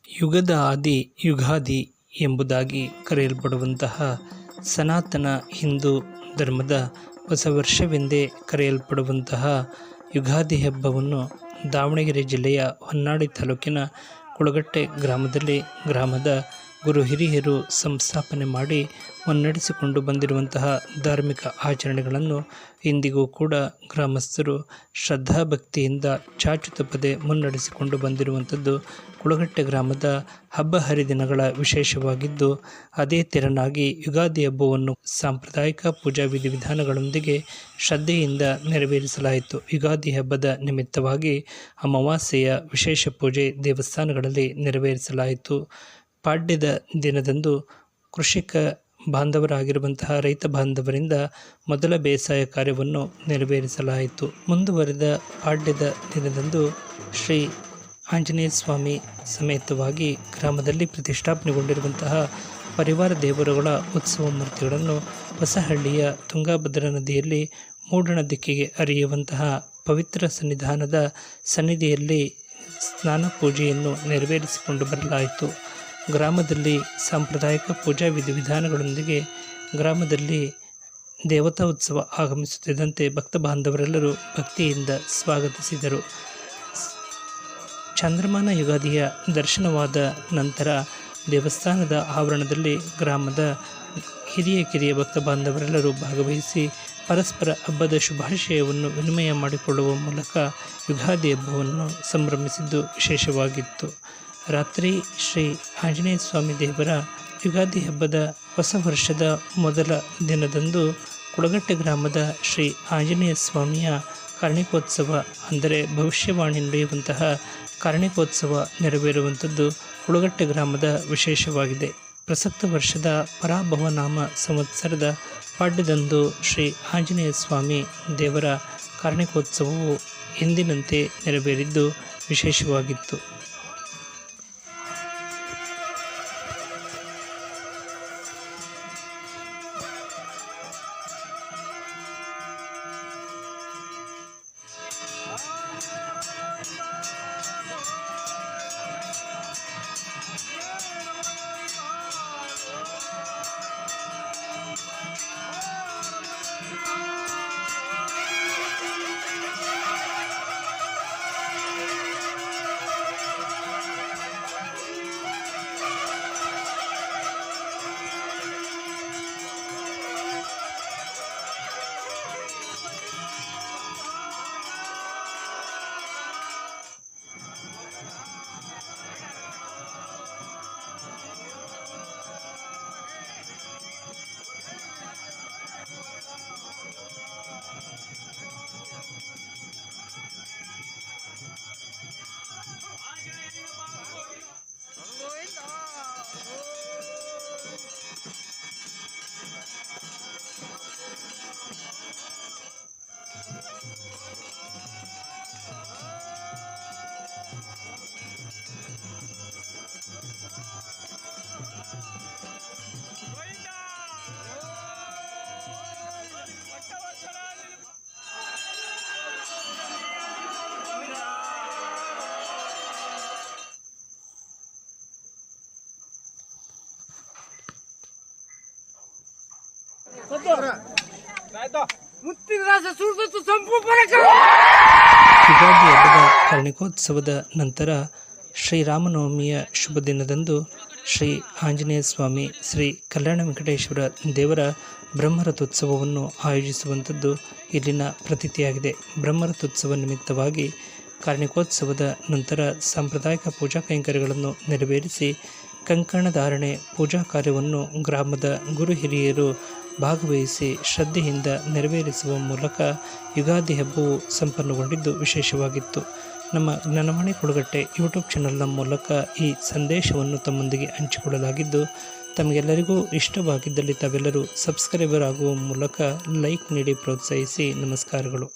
ಯುಗದ ಆದಿ ಯುಗಾದಿ ಎಂಬುದಾಗಿ ಕರೆಯಲ್ಪಡುವಂತಹ ಸನಾತನ ಹಿಂದೂ ಧರ್ಮದ ಹೊಸ ವರ್ಷವೆಂದೇ ಕರೆಯಲ್ಪಡುವಂತಹ ಯುಗಾದಿ ಹಬ್ಬವನ್ನು ದಾವಣಗೆರೆ ಜಿಲ್ಲೆಯ ಹೊನ್ನಾಳಿ ತಾಲೂಕಿನ ಕುಳಗಟ್ಟೆ ಗ್ರಾಮದಲ್ಲಿ ಗ್ರಾಮದ ಗುರು ಹಿರಿಯರು ಸಂಸ್ಥಾಪನೆ ಮಾಡಿ ಮುನ್ನಡೆಸಿಕೊಂಡು ಬಂದಿರುವಂತಹ ಧಾರ್ಮಿಕ ಆಚರಣೆಗಳನ್ನು ಇಂದಿಗೂ ಕೂಡ ಗ್ರಾಮಸ್ಥರು ಶ್ರದ್ಧಾಭಕ್ತಿಯಿಂದ ಚಾಚು ತಪ್ಪದೆ ಮುನ್ನಡೆಸಿಕೊಂಡು ಬಂದಿರುವಂಥದ್ದು ಕುಳಗಟ್ಟೆ ಗ್ರಾಮದ ಹಬ್ಬ ಹರಿದಿನಗಳ ವಿಶೇಷವಾಗಿದ್ದು, ಅದೇ ತೆರನಾಗಿ ಯುಗಾದಿ ಹಬ್ಬವನ್ನು ಸಾಂಪ್ರದಾಯಿಕ ಪೂಜಾ ವಿಧಿವಿಧಾನಗಳೊಂದಿಗೆ ಶ್ರದ್ಧೆಯಿಂದ ನೆರವೇರಿಸಲಾಯಿತು. ಯುಗಾದಿ ಹಬ್ಬದ ನಿಮಿತ್ತವಾಗಿ ಅಮಾವಾಸ್ಯೆಯ ವಿಶೇಷ ಪೂಜೆ ದೇವಸ್ಥಾನಗಳಲ್ಲಿ ನೆರವೇರಿಸಲಾಯಿತು. ಪಾಡ್ಯದ ದಿನದಂದು ಕೃಷಿಕ ಬಾಂಧವರಾಗಿರುವಂತಹ ರೈತ ಬಾಂಧವರಿಂದ ಮೊದಲ ಬೇಸಾಯ ಕಾರ್ಯವನ್ನು ನೆರವೇರಿಸಲಾಯಿತು. ಮುಂದುವರೆದ ಪಾಡ್ಯದ ದಿನದಂದು ಶ್ರೀ ಆಂಜನೇಯ ಸ್ವಾಮಿ ಸಮೇತವಾಗಿ ಗ್ರಾಮದಲ್ಲಿ ಪ್ರತಿಷ್ಠಾಪನೆಗೊಂಡಿರುವಂತಹ ಪರಿವಾರ ದೇವರುಗಳ ಉತ್ಸವ ಮೂರ್ತಿಗಳನ್ನು ಹೊಸಹಳ್ಳಿಯ ತುಂಗಾಭದ್ರಾ ನದಿಯಲ್ಲಿ ಮೂಡಣ ದಿಕ್ಕಿಗೆ ಹರಿಯುವಂತಹ ಪವಿತ್ರ ಸನ್ನಿಧಾನದ ಸನ್ನಿಧಿಯಲ್ಲಿ ಸ್ನಾನ ಪೂಜೆಯನ್ನು ನೆರವೇರಿಸಿಕೊಂಡು ಬರಲಾಯಿತು. ಗ್ರಾಮದಲ್ಲಿ ಸಾಂಪ್ರದಾಯಿಕ ಪೂಜಾ ವಿಧಿವಿಧಾನಗಳೊಂದಿಗೆ ಗ್ರಾಮದಲ್ಲಿ ದೇವತಾ ಉತ್ಸವ ಆಗಮಿಸುತ್ತಿದ್ದಂತೆ ಭಕ್ತ ಬಾಂಧವರೆಲ್ಲರೂ ಭಕ್ತಿಯಿಂದ ಸ್ವಾಗತಿಸಿದರು. ಚಾಂದ್ರಮಾನ ಯುಗಾದಿಯ ದರ್ಶನವಾದ ನಂತರ ದೇವಸ್ಥಾನದ ಆವರಣದಲ್ಲಿ ಗ್ರಾಮದ ಹಿರಿಯ ಕಿರಿಯ ಭಕ್ತ ಬಾಂಧವರೆಲ್ಲರೂ ಭಾಗವಹಿಸಿ ಪರಸ್ಪರ ಹಬ್ಬದ ಶುಭಾಶಯವನ್ನು ವಿನಿಮಯ ಮಾಡಿಕೊಳ್ಳುವ ಮೂಲಕ ಯುಗಾದಿ ಹಬ್ಬವನ್ನು ಸಂಭ್ರಮಿಸಿದ್ದು ವಿಶೇಷವಾಗಿತ್ತು. ರಾತ್ರಿ ಶ್ರೀ ಆಂಜನೇಯ ಸ್ವಾಮಿ ದೇವರ ಯುಗಾದಿ ಹಬ್ಬದ ಹೊಸ ವರ್ಷದ ಮೊದಲ ದಿನದಂದು ಕುಳಗಟ್ಟೆ ಗ್ರಾಮದ ಶ್ರೀ ಆಂಜನೇಯ ಸ್ವಾಮಿಯ ಕಾರ್ಣಿಕೋತ್ಸವ ಅಂದರೆ ಭವಿಷ್ಯವಾಣಿ ನುಡಿಯುವಂತಹ ಕಾರ್ಣಿಕೋತ್ಸವ ನೆರವೇರುವಂಥದ್ದು ಕುಳಗಟ್ಟೆ ಗ್ರಾಮದ ವಿಶೇಷವಾಗಿದೆ. ಪ್ರಸಕ್ತ ವರ್ಷದ ಪರಾಭವನಾಮ ಸಂವತ್ಸರದ ಪಾಡ್ಯದಂದು ಶ್ರೀ ಆಂಜನೇಯ ಸ್ವಾಮಿ ದೇವರ ಕಾರ್ಣಿಕೋತ್ಸವವು ಎಂದಿನಂತೆ ನೆರವೇರಿದ್ದು ವಿಶೇಷವಾಗಿತ್ತು. ಯುಗಾದಿ ಹಬ್ಬದ ಕಾರ್ಣಿಕೋತ್ಸವದ ನಂತರ ಶ್ರೀರಾಮನವಮಿಯ ಶುಭ ದಿನದಂದು ಶ್ರೀ ಆಂಜನೇಯ ಸ್ವಾಮಿ ಶ್ರೀ ಕಲ್ಯಾಣ ವೆಂಕಟೇಶ್ವರ ದೇವರ ಬ್ರಹ್ಮರಥೋತ್ಸವವನ್ನು ಆಯೋಜಿಸುವಂಥದ್ದು ಇಲ್ಲಿನ ಪ್ರತೀತಿಯಾಗಿದೆ. ಬ್ರಹ್ಮರಥೋತ್ಸವ ನಿಮಿತ್ತವಾಗಿ ಕಾರ್ಣಿಕೋತ್ಸವದ ನಂತರ ಸಾಂಪ್ರದಾಯಿಕ ಪೂಜಾ ಕೈಂಕರ್ಯಗಳನ್ನು ನೆರವೇರಿಸಿ ಕಂಕಣಧಾರಣೆ ಪೂಜಾ ಕಾರ್ಯವನ್ನು ಗ್ರಾಮದ ಗುರು ಹಿರಿಯರು ಭಾಗವಹಿಸಿ ಶ್ರದ್ಧೆಯಿಂದ ನೆರವೇರಿಸುವ ಮೂಲಕ ಯುಗಾದಿ ಹಬ್ಬವು ಸಂಪನ್ನಗೊಂಡಿದ್ದು ವಿಶೇಷವಾಗಿತ್ತು. ನಮ್ಮ ಜ್ಞಾನವಾಣಿ ಕುಳಗಟ್ಟೆ ಯೂಟ್ಯೂಬ್ ಚಾನಲ್ನ ಮೂಲಕ ಈ ಸಂದೇಶವನ್ನು ತಮ್ಮೊಂದಿಗೆ ಹಂಚಿಕೊಳ್ಳಲಾಗಿದ್ದು, ತಮಗೆಲ್ಲರಿಗೂ ಇಷ್ಟವಾಗಿದ್ದಲ್ಲಿ ತಾವೆಲ್ಲರೂ ಸಬ್ಸ್ಕ್ರೈಬರ್ ಆಗುವ ಮೂಲಕ ಲೈಕ್ ನೀಡಿ ಪ್ರೋತ್ಸಾಹಿಸಿ. ನಮಸ್ಕಾರಗಳು.